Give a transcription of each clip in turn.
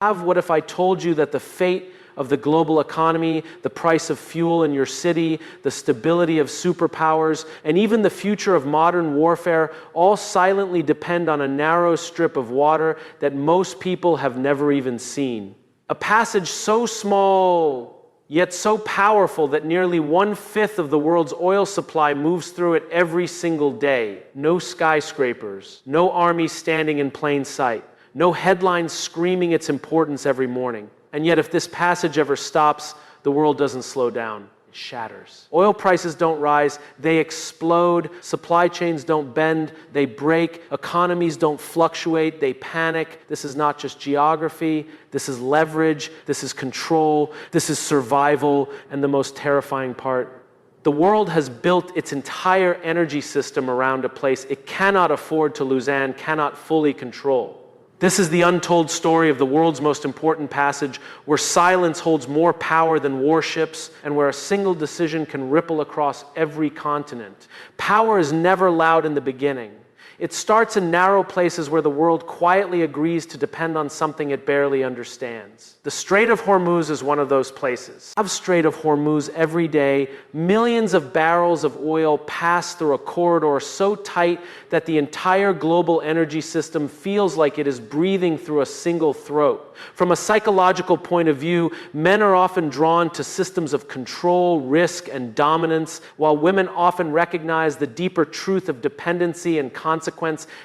What if I told you that the fate of the global economy, the price of fuel in your city, the stability of superpowers, and even the future of modern warfare all silently depend on a narrow strip of water that most people have never even seen? A passage so small, yet so powerful that nearly 1/5 of the world's oil supply moves through it every single day. No skyscrapers, no army standing in plain sight, no headlines screaming its importance every morning. And yet if this passage ever stops, the world doesn't slow down. It shatters. Oil prices don't rise, they explode. Supply chains don't bend, they break. Economies don't fluctuate, they panic. This is not just geography, this is leverage, this is control, this is survival, and the most terrifying part, the world has built its entire energy system around a place it cannot afford to lose and cannot fully control. This is the untold story of the world's most important passage, where silence holds more power than warships and where a single decision can ripple across every continent. Power is never loud in the beginning. It starts in narrow places where the world quietly agrees to depend on something it barely understands. The Strait of Hormuz is one of those places. Of Strait of Hormuz every day, millions of barrels of oil pass through a corridor so tight that the entire global energy system feels like it is breathing through a single throat. From a psychological point of view, men are often drawn to systems of control, risk, and dominance, while women often recognize the deeper truth of dependency and consequence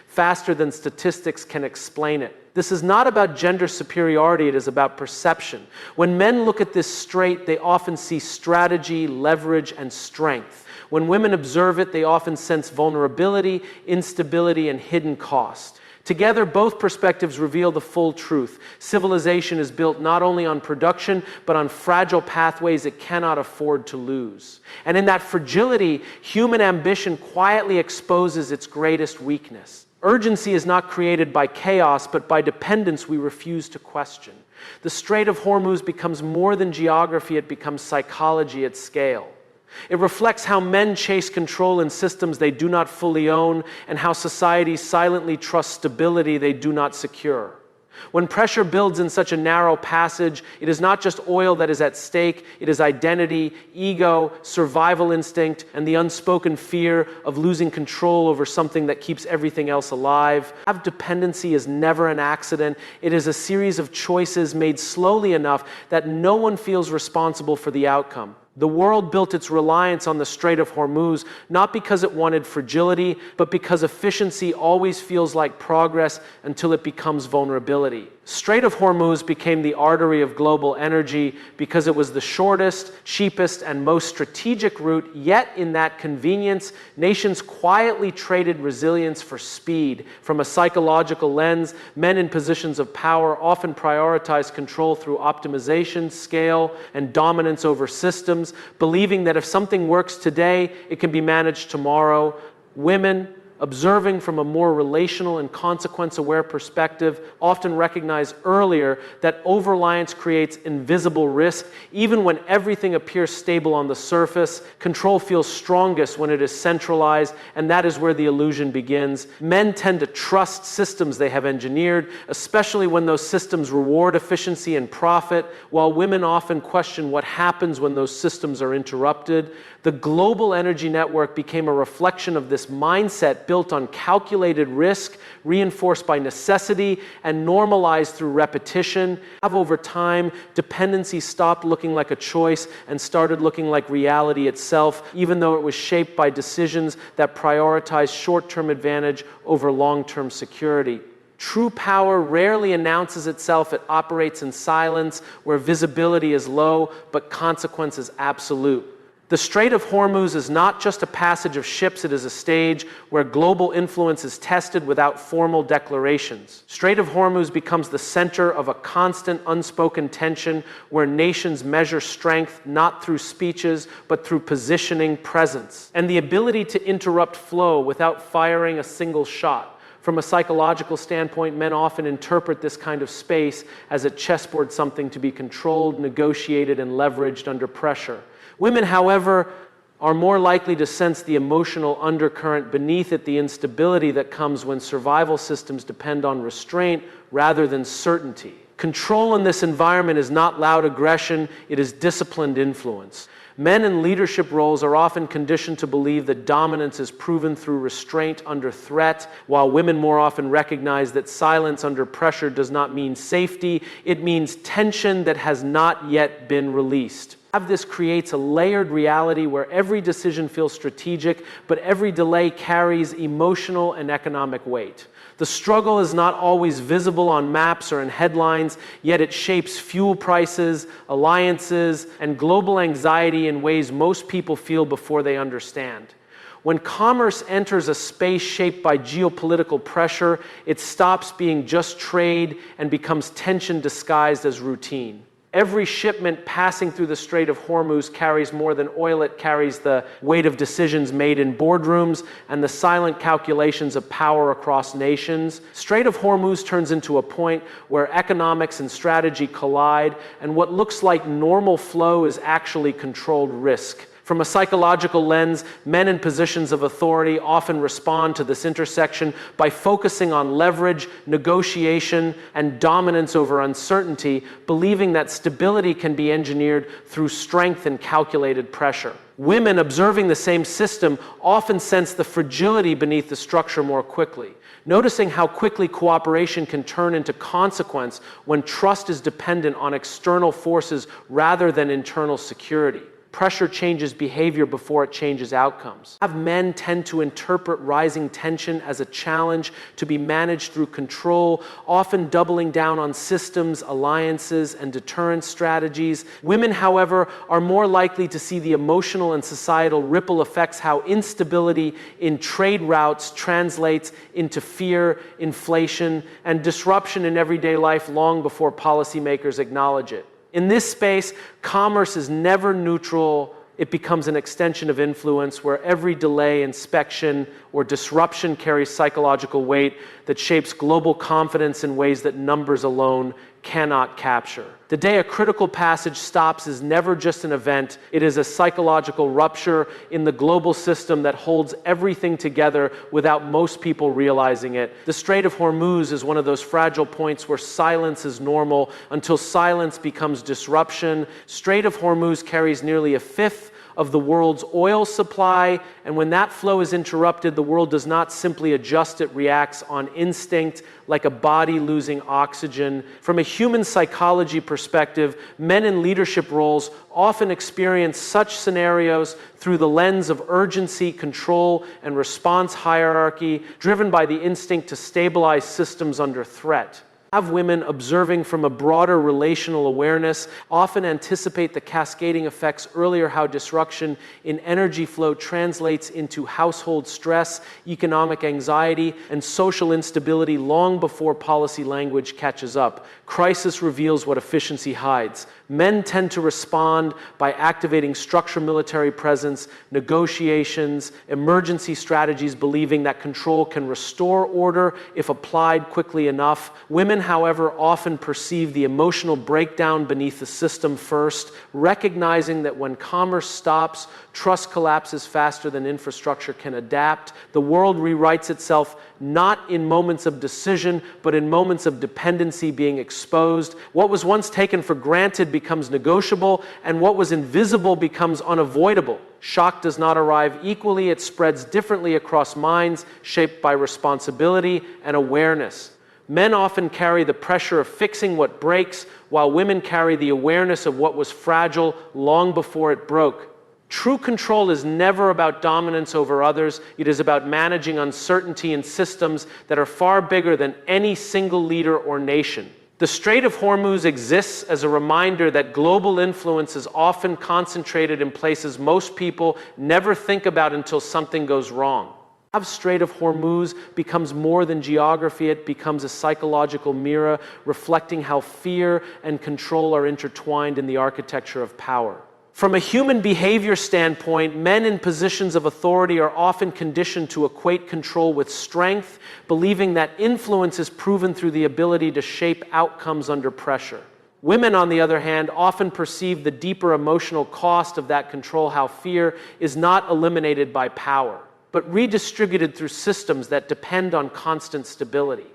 faster than statistics can explain it. This is not about gender superiority, it is about perception. When men look at this strait, they often see strategy, leverage, and strength. When women observe it, they often sense vulnerability, instability, and hidden cost. Together, both perspectives reveal the full truth. Civilization is built not only on production, but on fragile pathways it cannot afford to lose. And in that fragility, human ambition quietly exposes its greatest weakness. Urgency is not created by chaos, but by dependence we refuse to question. The Strait of Hormuz becomes more than geography, it becomes psychology at scale. It reflects how men chase control in systems they do not fully own, and how societies silently trust stability they do not secure. When pressure builds in such a narrow passage, it is not just oil that is at stake, it is identity, ego, survival instinct, and the unspoken fear of losing control over something that keeps everything else alive. Dependency is never an accident. It is a series of choices made slowly enough that no one feels responsible for the outcome. The world built its reliance on the Strait of Hormuz not because it wanted fragility, but because efficiency always feels like progress until it becomes vulnerability. Strait of Hormuz became the artery of global energy because it was the shortest, cheapest, and most strategic route, yet in that convenience, nations quietly traded resilience for speed. From a psychological lens, men in positions of power often prioritize control through optimization, scale, and dominance over systems, believing that if something works today, it can be managed tomorrow. Women, observing from a more relational and consequence-aware perspective, often recognize earlier that over-reliance creates invisible risk. Even when everything appears stable on the surface, control feels strongest when it is centralized, and that is where the illusion begins. Men tend to trust systems they have engineered, especially when those systems reward efficiency and profit, while women often question what happens when those systems are interrupted. The global energy network became a reflection of this mindset built on calculated risk, reinforced by necessity, and normalized through repetition. Over time, dependency stopped looking like a choice and started looking like reality itself, even though it was shaped by decisions that prioritized short-term advantage over long-term security. True power rarely announces itself. It operates in silence, where visibility is low, but consequence is absolute. The Strait of Hormuz is not just a passage of ships, it is a stage where global influence is tested without formal declarations. Strait of Hormuz becomes the center of a constant unspoken tension where nations measure strength not through speeches, but through positioning presence, and the ability to interrupt flow without firing a single shot. From a psychological standpoint, men often interpret this kind of space as a chessboard, something to be controlled, negotiated, and leveraged under pressure. Women, however, are more likely to sense the emotional undercurrent beneath it, the instability that comes when survival systems depend on restraint rather than certainty. Control in this environment is not loud aggression, it is disciplined influence. Men in leadership roles are often conditioned to believe that dominance is proven through restraint under threat, while women more often recognize that silence under pressure does not mean safety, it means tension that has not yet been released. This creates a layered reality where every decision feels strategic, but every delay carries emotional and economic weight. The struggle is not always visible on maps or in headlines, yet it shapes fuel prices, alliances, and global anxiety in ways most people feel before they understand. When commerce enters a space shaped by geopolitical pressure, it stops being just trade and becomes tension disguised as routine. Every shipment passing through the Strait of Hormuz carries more than oil. It carries the weight of decisions made in boardrooms and the silent calculations of power across nations. Strait of Hormuz turns into a point where economics and strategy collide, and what looks like normal flow is actually controlled risk. From a psychological lens, men in positions of authority often respond to this intersection by focusing on leverage, negotiation, and dominance over uncertainty, believing that stability can be engineered through strength and calculated pressure. Women observing the same system often sense the fragility beneath the structure more quickly, noticing how quickly cooperation can turn into consequence when trust is dependent on external forces rather than internal security. Pressure changes behavior before it changes outcomes. Men tend to interpret rising tension as a challenge to be managed through control, often doubling down on systems, alliances, and deterrence strategies. Women, however, are more likely to see the emotional and societal ripple effects, how instability in trade routes translates into fear, inflation, and disruption in everyday life long before policymakers acknowledge it. In this space, commerce is never neutral. It becomes an extension of influence where every delay, inspection, or disruption carries psychological weight that shapes global confidence in ways that numbers alone cannot capture. The day a critical passage stops is never just an event. It is a psychological rupture in the global system that holds everything together without most people realizing it. The Strait of Hormuz is one of those fragile points where silence is normal until silence becomes disruption. Strait of Hormuz carries nearly a fifth of the world's oil supply, and when that flow is interrupted, the world does not simply adjust, it reacts on instinct, like a body losing oxygen. From a human psychology perspective, men in leadership roles often experience such scenarios through the lens of urgency, control, and response hierarchy, driven by the instinct to stabilize systems under threat. Women observing from a broader relational awareness often anticipate the cascading effects earlier, how disruption in energy flow translates into household stress, economic anxiety, and social instability long before policy language catches up. Crisis reveals what efficiency hides. Men tend to respond by activating structured military presence, negotiations, emergency strategies, believing that control can restore order if applied quickly enough. Women, however, often perceive the emotional breakdown beneath the system first, recognizing that when commerce stops, trust collapses faster than infrastructure can adapt. The world rewrites itself not in moments of decision, but in moments of dependency being exposed. What was once taken for granted becomes negotiable, and what was invisible becomes unavoidable. Shock does not arrive equally, it spreads differently across minds, shaped by responsibility and awareness. Men often carry the pressure of fixing what breaks, while women carry the awareness of what was fragile long before it broke. True control is never about dominance over others. It is about managing uncertainty in systems that are far bigger than any single leader or nation. The Strait of Hormuz exists as a reminder that global influence is often concentrated in places most people never think about until something goes wrong. The Strait of Hormuz becomes more than geography. It becomes a psychological mirror reflecting how fear and control are intertwined in the architecture of power. From a human behavior standpoint, men in positions of authority are often conditioned to equate control with strength, believing that influence is proven through the ability to shape outcomes under pressure. Women, on the other hand, often perceive the deeper emotional cost of that control, how fear is not eliminated by power, but redistributed through systems that depend on constant stability.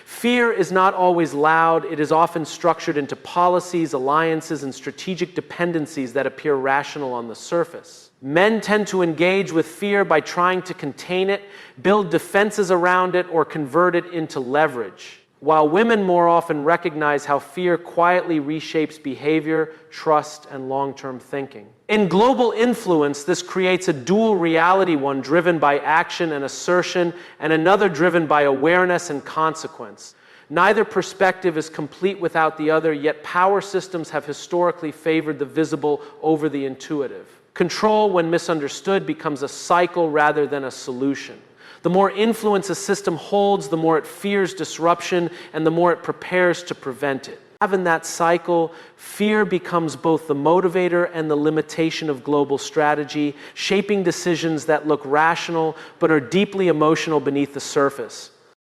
Fear is not always loud. It is often structured into policies, alliances, and strategic dependencies that appear rational on the surface. Men tend to engage with fear by trying to contain it, build defenses around it, or convert it into leverage, while women more often recognize how fear quietly reshapes behavior, trust, and long-term thinking. In global influence, this creates a dual reality, one driven by action and assertion, and another driven by awareness and consequence. Neither perspective is complete without the other, yet power systems have historically favored the visible over the intuitive. Control, when misunderstood, becomes a cycle rather than a solution. The more influence a system holds, the more it fears disruption, and the more it prepares to prevent it. In that cycle, fear becomes both the motivator and the limitation of global strategy, shaping decisions that look rational but are deeply emotional beneath the surface.